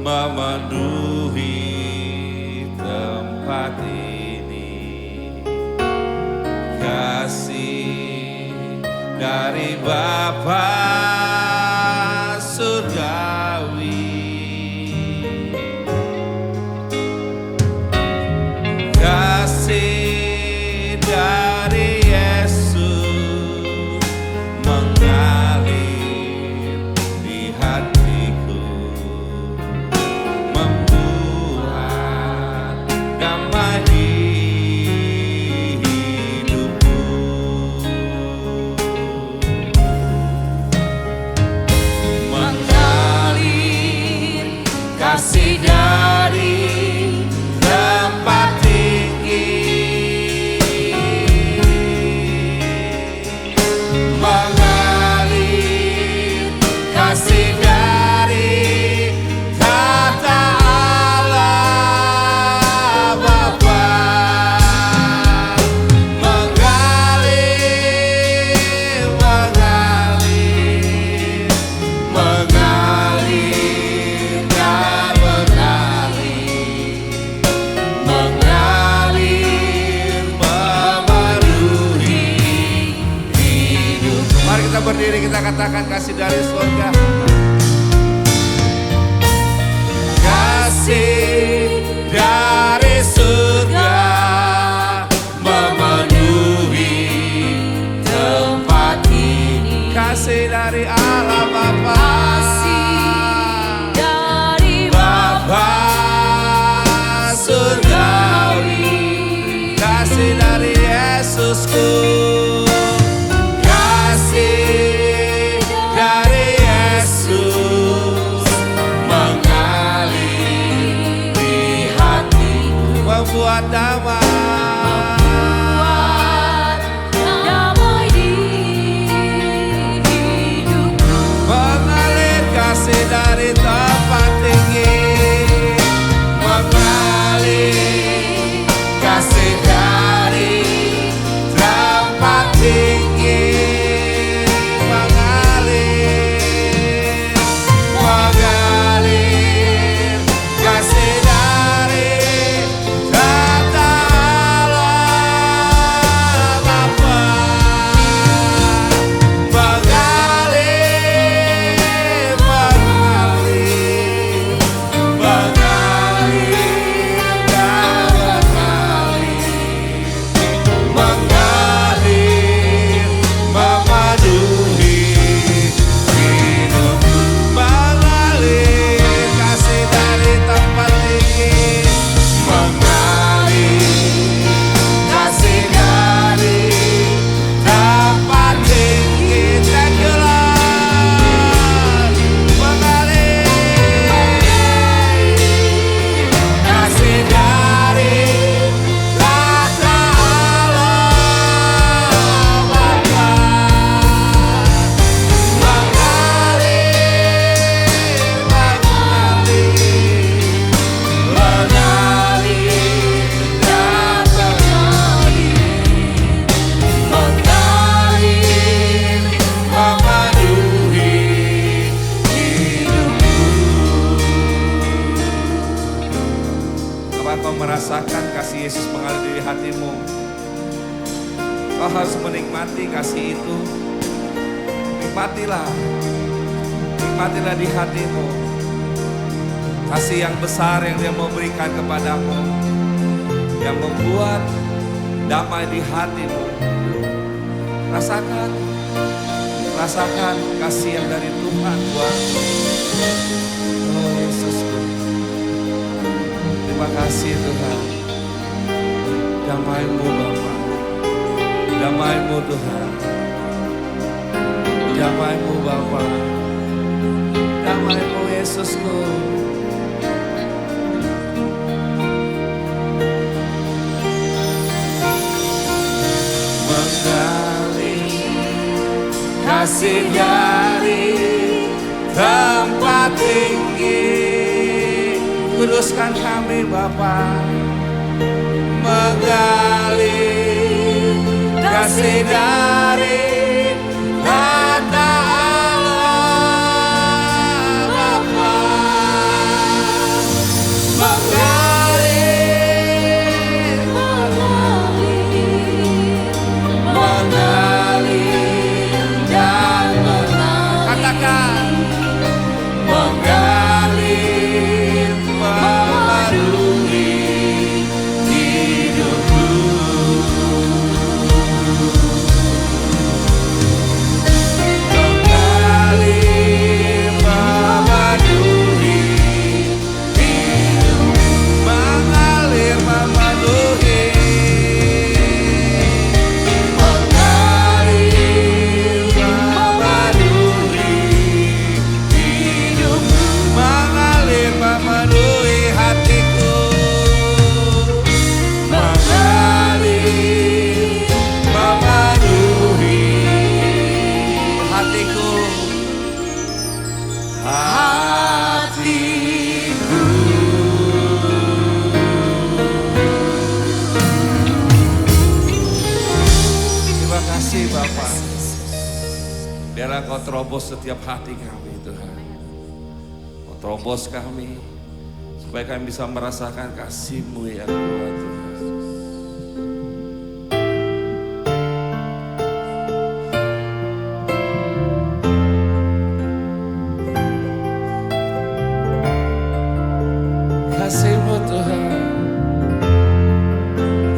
memenuhi tempat ini. Kasih dari Bapa surgawi, kasih dari Yesus mengalir di hatiku, membuat damai di hidupku. Mengalir kasih dari tempat tinggi, mengalir kasih dari kata Allah Bapa, mengalir, mengalir, mengalir dan mengalir, memenuhi hidup. Mari kita berdiri, kita katakan kasih dari surga. Kasih dari surga memenuhi tempat ini. Kasih dari Allah Bapa, Dari Bapa surgawi, kasih dari Yesusku, kasih dari Yesus mengalir di hatiku, membuat damai, damai di hidupku. mengalir kasih dari tempat tinggi, mengalir kasih dari tempat tinggi, mengalir, mengalir kasih dari kata Allah Bapa, mengalir, mengalir, mengalir dan mengalir, memenuhi hidupku, mengalir kasih dari tempat tinggi, mengalir kasih dari tempat tinggi. Thank you Lord, mengalir kasih dari kata Allah Bapa, mengalir, mengalir, mengalir dan mengalir, memenuhi hidupku. Kapan kau merasakan kasih Yesus mengalir di hatimu, kau harus menikmati kasih itu. Nikmatilah, nikmatilah di hatimu kasih yang besar yang Dia memberikan kepadamu, yang membuat damai di hatimu. Rasakan, rasakan kasih yang dari Tuhan buatmu. Oh Yesusku, terima kasih Tuhan. Damai-Mu Bapa, damai-Mu Tuhan, damai-Mu Bapa, damai-Mu Yesusku. Mengalir kasih dari tempat tinggi, kuduskan kami Bapa, mengalir kasih dari kata Allah Bapa, terobos setiap hati kami Tuhan. Kau terobos kami supaya kami bisa merasakan kasih-Mu yang kuat Tuhan. Kasih-Mu Tuhan,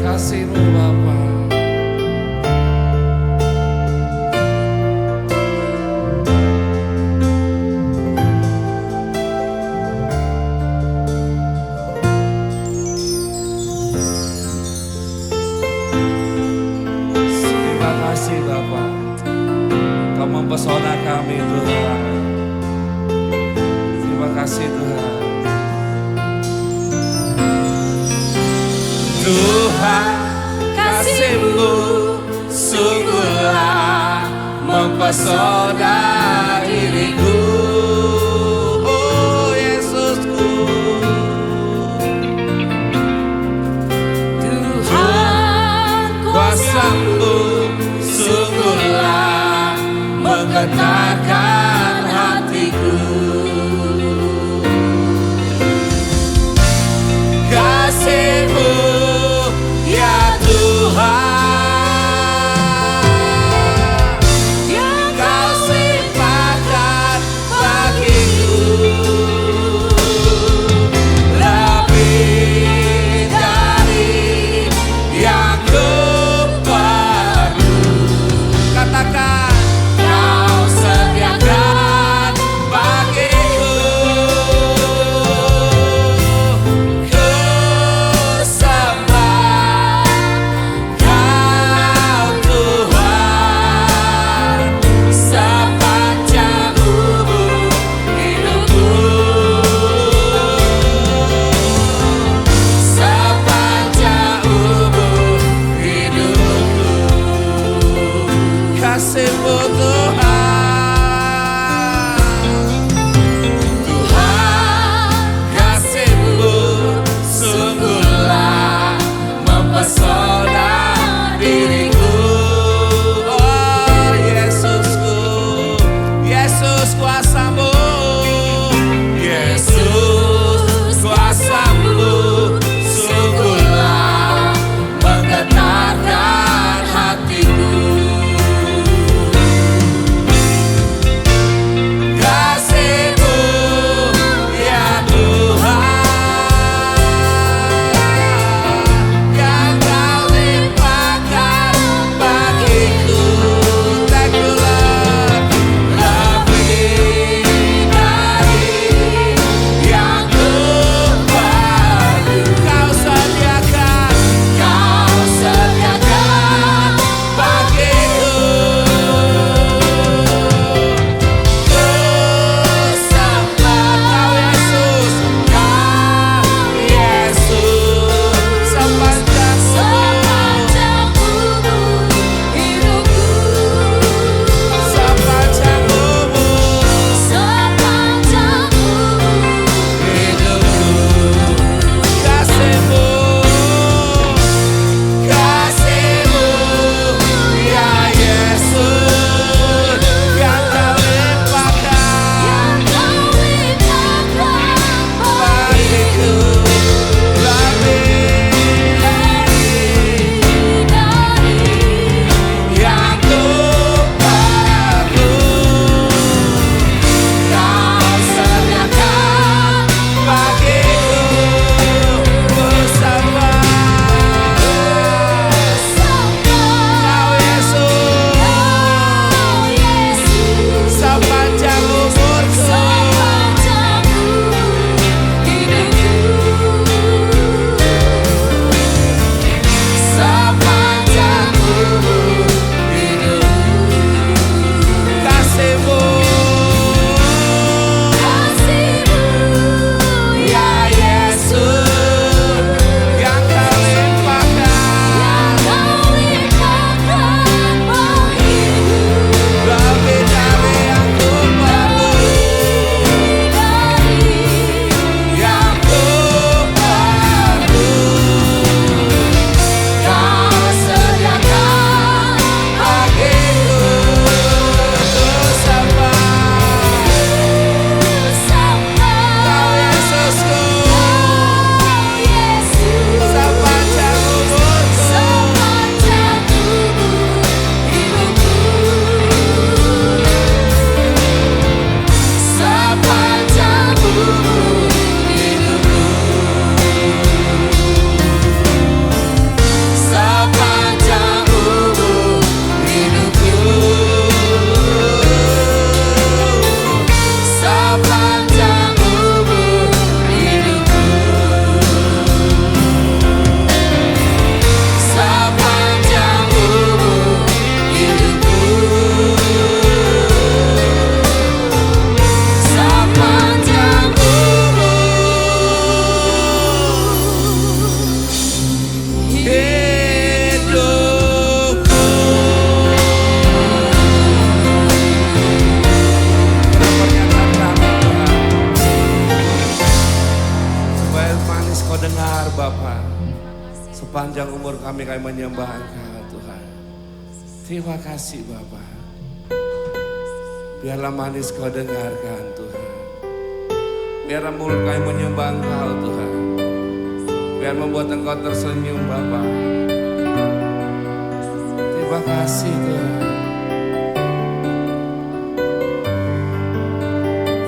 kasih-Mu Bapa. Terima kasih Bapa, Kau mempesona kami Tuhan. Terima kasih Tuhan. Tuhan, kasih-Mu sungguhlah mempesona diriku. Oh Yesusku, Tuhan kuasa-Mu sungguhlah menggetarkan hatiku. Kasih-Mu ya Tuhan, yang Kau limpahkan Engkau dengar Bapa. Sepanjang umur kami menyembah Engkau Tuhan. Terima kasih Bapa. Biarlah manis Kau dengarkan Tuhan. Biarlah mulut kami menyembah Engkau Tuhan. Biar membuat Engkau tersenyum Bapa. Terima kasih Tuhan.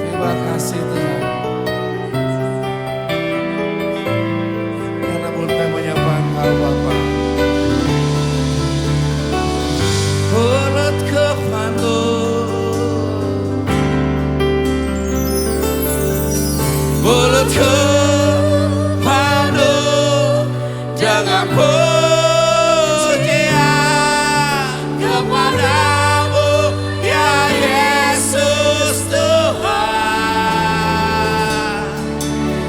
Terima kasih Tuhan. Biarlah mulut kami menyembah Engkau Bapa. Mulut kepadu, mulut kepadu dengan pujian kepadamu ya Yesus Tuhan.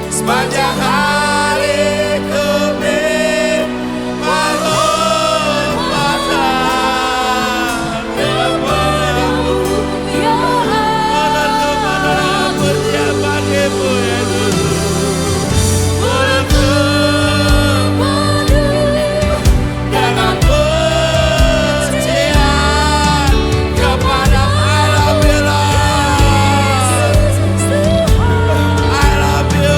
Sepanjang hari kami melupakan kepadamu. Menentukan berjabatmu ya Tuhan. Mulut kepadu dengan pujian kepada I love you Lord. I love you.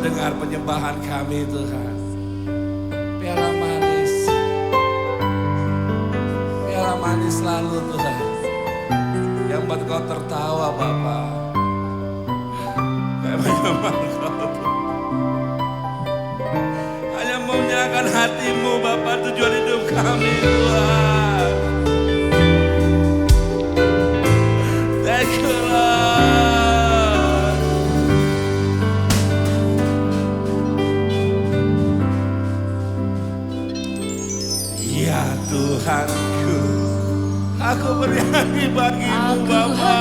dengar penyembahan kami Tuhan. Piala manis selalu Tuhan, yang buat kau tertawa Bapa. Kayak menyembah kau Tuhan. Hanya mau menyerahkan hatimu Bapa, tujuan hidup kami Tuhan. Thank you Lord. Ya Tuhanku, aku bernyanyi bagimu Bapa.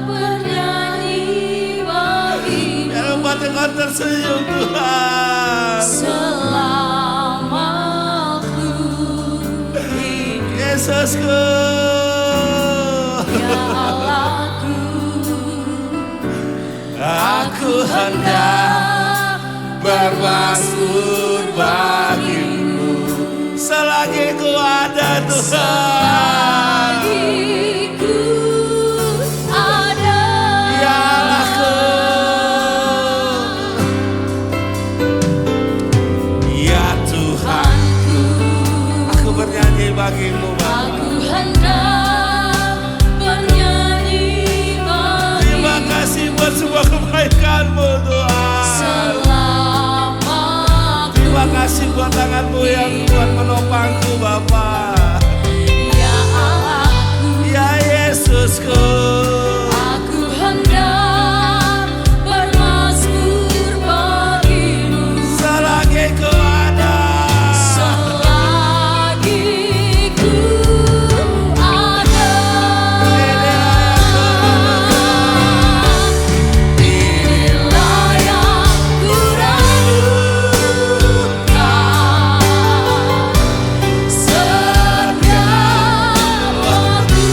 Bernyanyi bagimu. Yang membuat engkau tersenyum Tuhan. Selama ku hidup. Yesusku. Ya Allahku, Aku hendak bermasmur bagimu selagi ku ada Tuhan. selagi ku ada. Ya Allahku, ya Tuhanku, aku bernyanyi bagimu Bapa. Aku hendak bernyanyi bagimu. Terima kasih buat semua kebaikanmu Tuhan. Selama Terima kasih buat tanganmu yang kuat menopangku Bapa. ya Allahku, Ya Yesusku, aku hendak bermasmur bagimu. selagi ku ada. Selagi ku ada. Inilah yang ku rindukan, setiap waktu.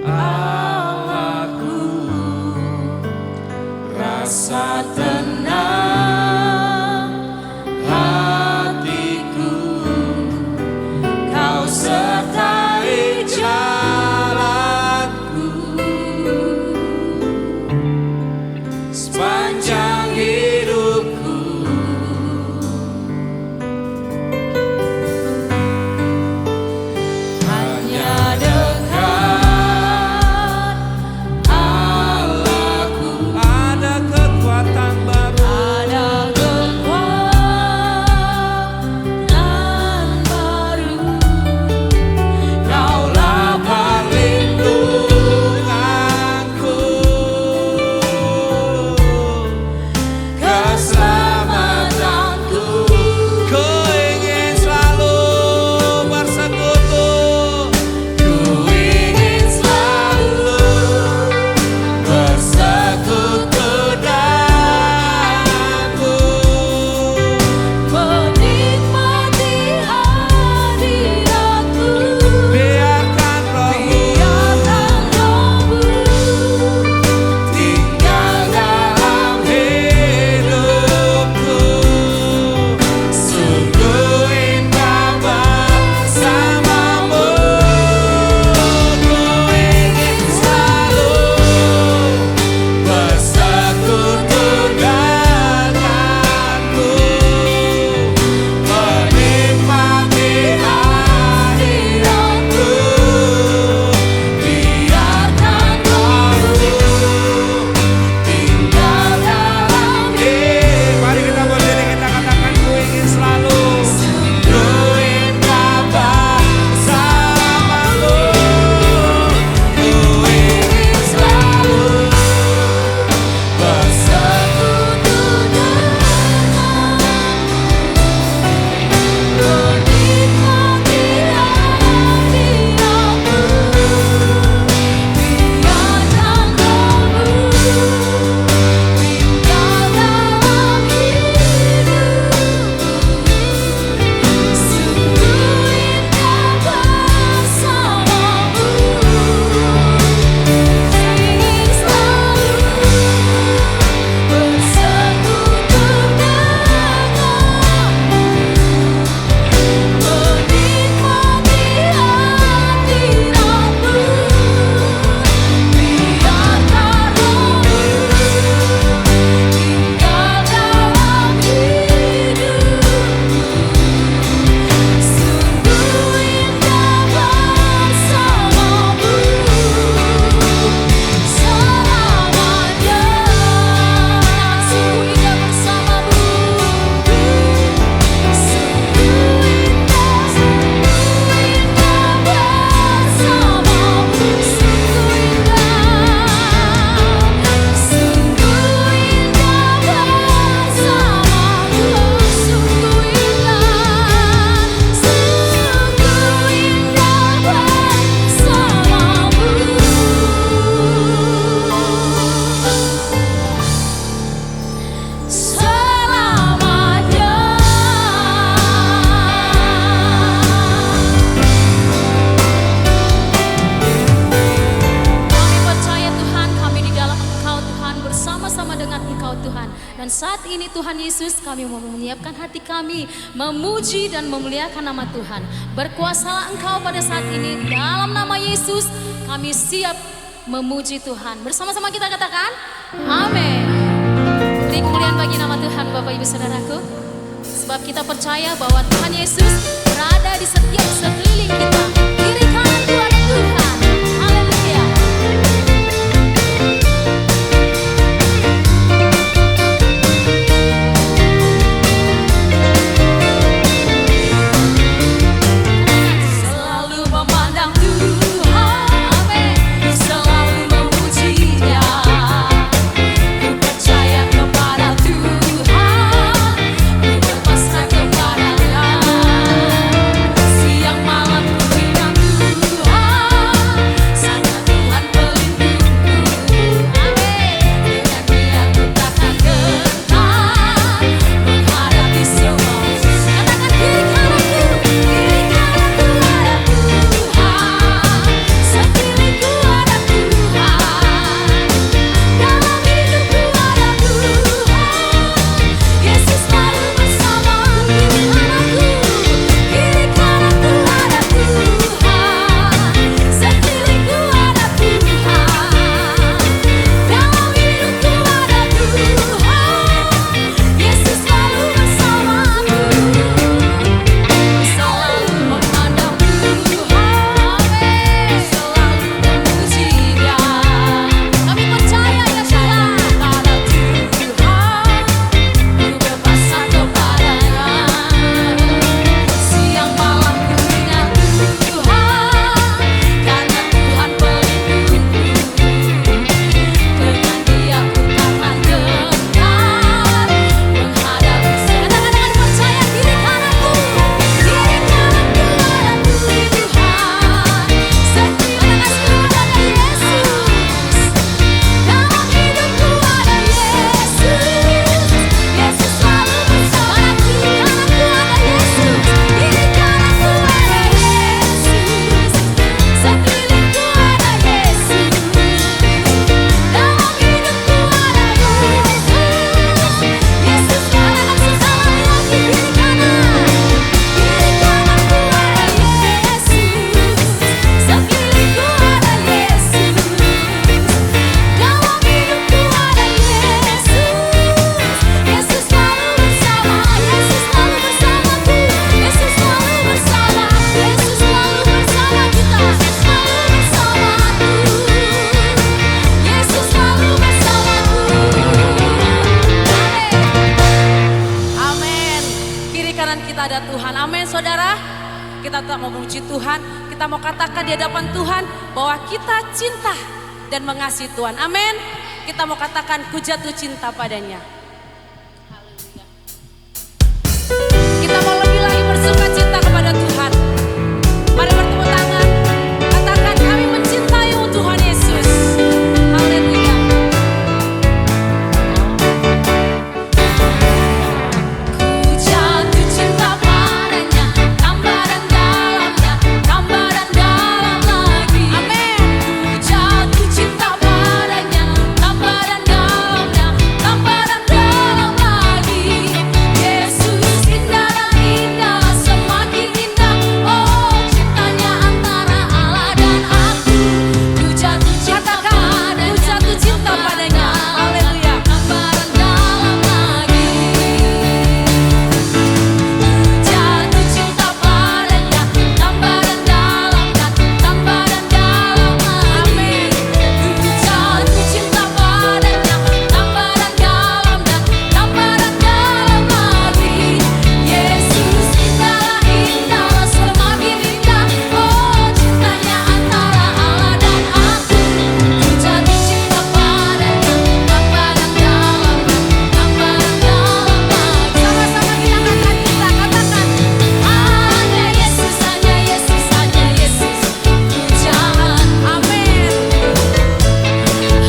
Allahku, rasa tenang hatiku, Kau sertai jalanku sepanjang hidupku. hanya dekat Allahku. Ada kekuatan baru, Ada kekuatan baru, Kaulah perlindunganku, keselamatanku. ku ingin selalu bersekutu, Ku ingin selalu bersekutu denganmu. menikmati hadiratmu. Biarkan rohmu Biarkan Rohmu tinggal dalam hidupku. Sungguh indah bersamamu. Ku ingin selalu bersekutu denganmu, menikmati hadiratmu. Biarkan Rohmu tinggal dalam hidupku. Mari kita berdiri, kita katakan, ku ingin selalu. Sungguh indah bersamamu. Ku ingin selalu bersekutu menikmati Dan saat ini Tuhan Yesus, kami mau menyiapkan hati kami memuji dan memuliakan nama Tuhan. Berkuasalah Engkau pada saat ini, dalam nama Yesus kami siap memuji Tuhan. Bersama-sama kita katakan amin. Beri kemuliaan bagi nama Tuhan Bapak Ibu Saudaraku. Sebab kita percaya bahwa Tuhan Yesus berada di setiap sekeliling kita. Kiri kanan Tuhan Tuhan. Haleluya. Selalu memandang Tuhan, amin. Selalu memuji Dia. Ku percaya kepada Tuhan, ku berpasrah kepada-Nya. Siang malam ku ingat kita tetap memuji Tuhan. Kita mau katakan di hadapan Tuhan bahwa kita cinta dan mengasihi Tuhan. Amin. Kita mau katakan ku jatuh cinta padanya. Kita mau lebih lagi bersuka cinta kepada Tuhan. Mari bertepuk tangan. Katakan kami mencintaimu Tuhan Yesus. Haleluya. Ku jatuh cinta padanya, tambah dan dalamnya, tambah dan dalam lagi. Amin. Ku jatuh cinta padanya, tambah dan dalamnya, tambah dan dalam lagi. Yesus indah dan indah, semakin indah. Oh, cintanya antara Allah dan aku. Ku jatuh cinta padanya, Ku jatuh cinta padanya. Haleluya. tambah dan dalam lagi. Jatuh cinta padanya, tambah dan dalamnya, tambah dan dalam lagi. Ku jatuh cinta padanya, tambah dan dalamnya, tambah dan dalam lagi. Yesus indah, semakin indah. Oh, cintanya antara Allah dan aku. Ku jatuh cinta padanya, tambah dan dalamnya, tambah dan dalam lagi. Sama-sama kita angkat kita katakan. Hanya Yesus, hanya Yesus, hanya Yesus, pujaanku. Amin.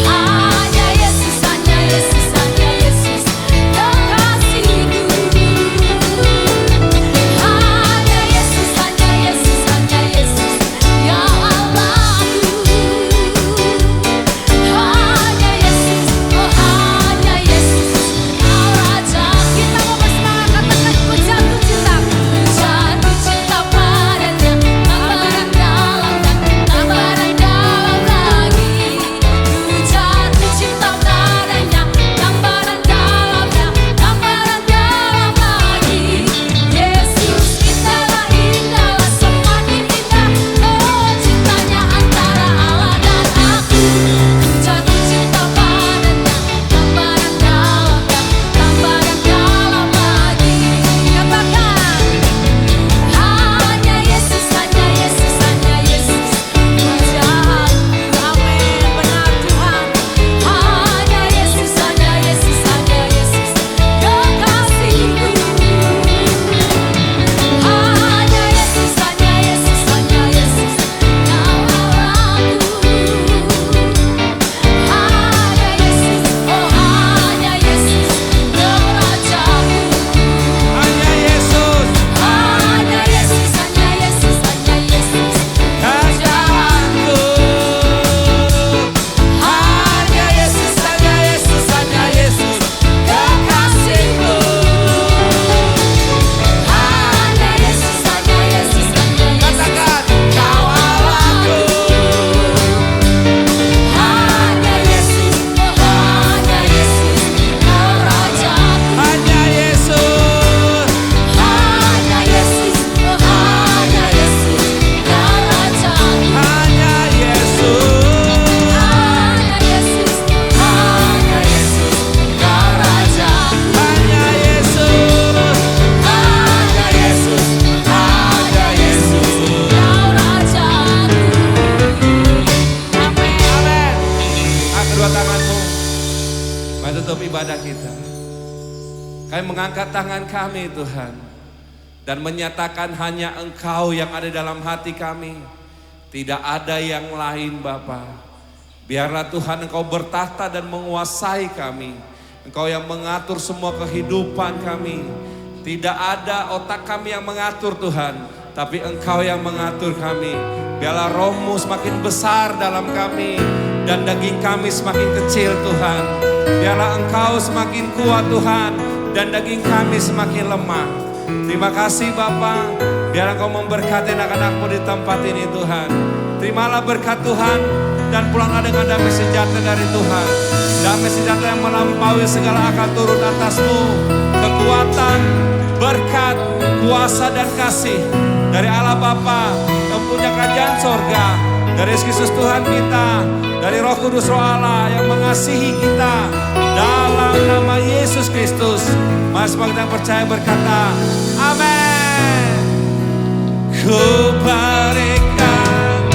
Hanya Yesus, hanya Yesus, hanya Yesus, kekasihku. Hanya Yesus, hanya Yesus, hanya Yesus, ya Allahku. Hanya Yesus, oh hanya Yesus, Kau Raja. Kita mau bersemangat katakan ku jatuh cinta. Jatuh cinta padanya, tambah dan dalamnya, tambah dan dalam lagi. Ku jatuh cinta padanya, tambah dan dalamnya, tambah dan dalam lagi. Yesus indahlah, indahlah, semakin indah. Oh, cintanya antara Allah dan aku. Ku jatuh cinta padanya, tambah dan dalamnya, tambah dan dalam lagi. Katakan. Hanya Yesus, hanya Yesus, hanya Yesus, pujaanku. Amin. Benar Tuhan. Hanya Yesus, hanya Yesus, hanya Yesus, kekasihku. Hanya Yesus, hanya Yesus, hanya Yesus, Kau Allahku. Hanya Yesus, oh hanya Yesus, Kau Rajaku. Hanya Yesus, Hanya Yesus, hanya Yesus, hanya Yesus, Rajaku. Hanya Yesus, hanya Yesus, hanya Yesus, kekasihku. hanya Yesus, hanya Yesus, hanya Yesus. Katakan, Kau Allahku. Hanya Yesus, oh hanya Yesus, Kau Rajaku. Hanya Yesus, Hanya Yesus, oh hanya Yesus, Kau Rajaku. hanya Yesus. Hanya Yesus, hanya Yesus, Kau Rajaku. Hanya Yesus, Hanya Yesus, hanya Yesus, Kau Rajaku. Amin. amin. Angkat kedua tanganmu. Mari tutup ibadah kita. Kami mengangkat tangan kami Tuhan. Dan menyatakan hanya Engkau yang ada dalam hati kami. Tidak ada yang lain Bapa. Biarlah Tuhan Engkau bertahta dan menguasai kami. Engkau yang mengatur semua kehidupan kami. Tidak ada otak kami yang mengatur Tuhan, tapi Engkau yang mengatur kami. Biarlah rohmu semakin besar dalam kami dan daging kami semakin kecil Tuhan. Biarlah Engkau semakin kuat Tuhan dan daging kami semakin lemah. Terima kasih Bapa. Biar Engkau memberkati anak-anakmu di tempat ini Tuhan. Terimalah berkat Tuhan dan pulanglah dengan damai sejahtera dari Tuhan. Damai sejahtera yang melampaui segala akal turun atasmu. Kekuatan, berkat, kuasa dan kasih dari Allah Bapa yang punya kerajaan sorga, dari Yesus Kristus Tuhan kita, dari Roh Kudus Roh Allah yang mengasihi kita, dalam nama Yesus Kristus. Mari semua kita yang percaya berkata, Amin. Ku berikan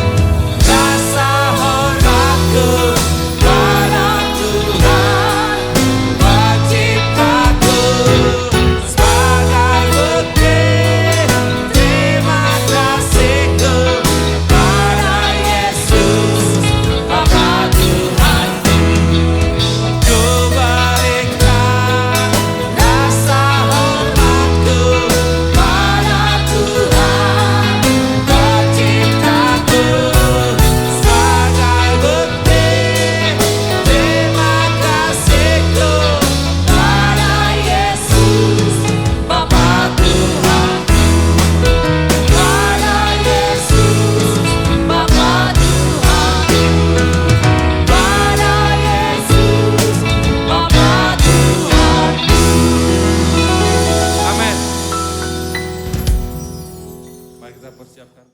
rasa hormatku pada Tuhan penciptaku sebagai bukti terima kasihku pada Yesus Bapa Tuhanku. Ku berikan rasa hormatku pada Tuhan penciptaku sebagai bukti terima kasihku pada Yesus Bapa Tuhanku. Pada Yesus Bapa Tuhanku. Pada Yesus Bapa Tuhanku. Amin. Mari kita persiapkan.